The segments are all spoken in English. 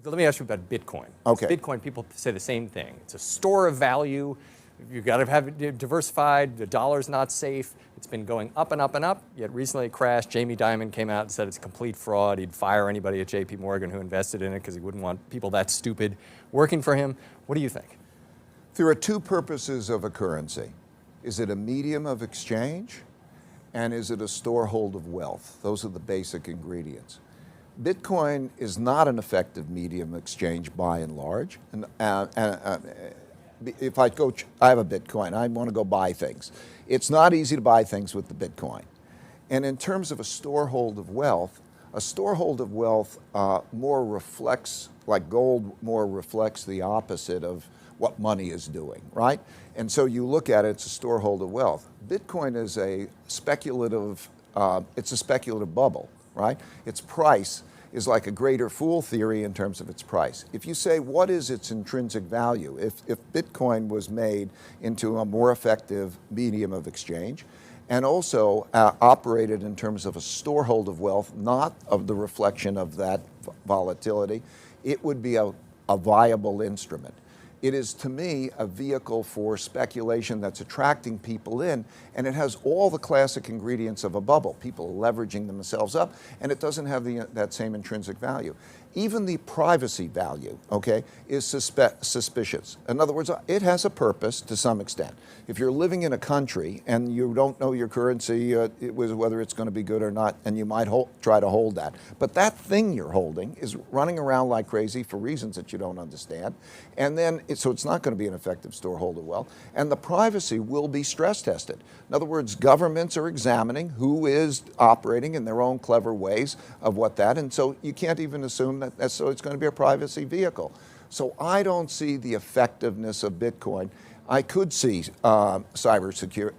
Let me ask you about Bitcoin. Okay. Bitcoin, people say the same thing. It's a store of value. You've got to have it diversified. The dollar's not safe. It's been going up and up and up, yet recently it crashed. Jamie Dimon came out and said it's a complete fraud. He'd fire anybody at JP Morgan who invested in it because he wouldn't want people that stupid working for him. What do you think? There are two purposes of a currency. Is it a medium of exchange? And is it a storehold of wealth? Those are the basic ingredients. Bitcoin is not an effective medium of exchange by and large. If I have a Bitcoin, I want to go buy things. It's not easy to buy things with the Bitcoin. And in terms of a storehold of wealth more reflects, like gold, more reflects the opposite of what money is doing, right? And so you look at it, it's a storehold of wealth. Bitcoin is a speculative, it's a speculative bubble, right? Its price is like a greater fool theory in terms of its price. If you say, what is its intrinsic value? If Bitcoin was made into a more effective medium of exchange and also operated in terms of a storehold of wealth, not of the reflection of that volatility, it would be a viable instrument. It is, to me, a vehicle for speculation that's attracting people in, and it has all the classic ingredients of a bubble. People leveraging themselves up, and it doesn't have that same intrinsic value. Even the privacy value, okay, is suspicious. In other words, it has a purpose to some extent. If you're living in a country and you don't know your currency, whether it's going to be good or not, and you might try to hold that. But that thing you're holding is running around like crazy for reasons that you don't understand. And then, so it's not going to be an effective storehold of wealth. And the privacy will be stress tested. In other words, governments are examining who is operating in their own clever ways of what that, and so you can't even assume that so it's going to be a privacy vehicle. So I don't see the effectiveness of Bitcoin. I could see cyber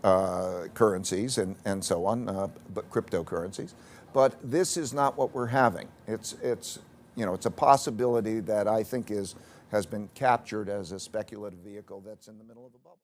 currencies and so on, but cryptocurrencies. But this is not what we're having. It's a possibility that I think has been captured as a speculative vehicle that's in the middle of a bubble.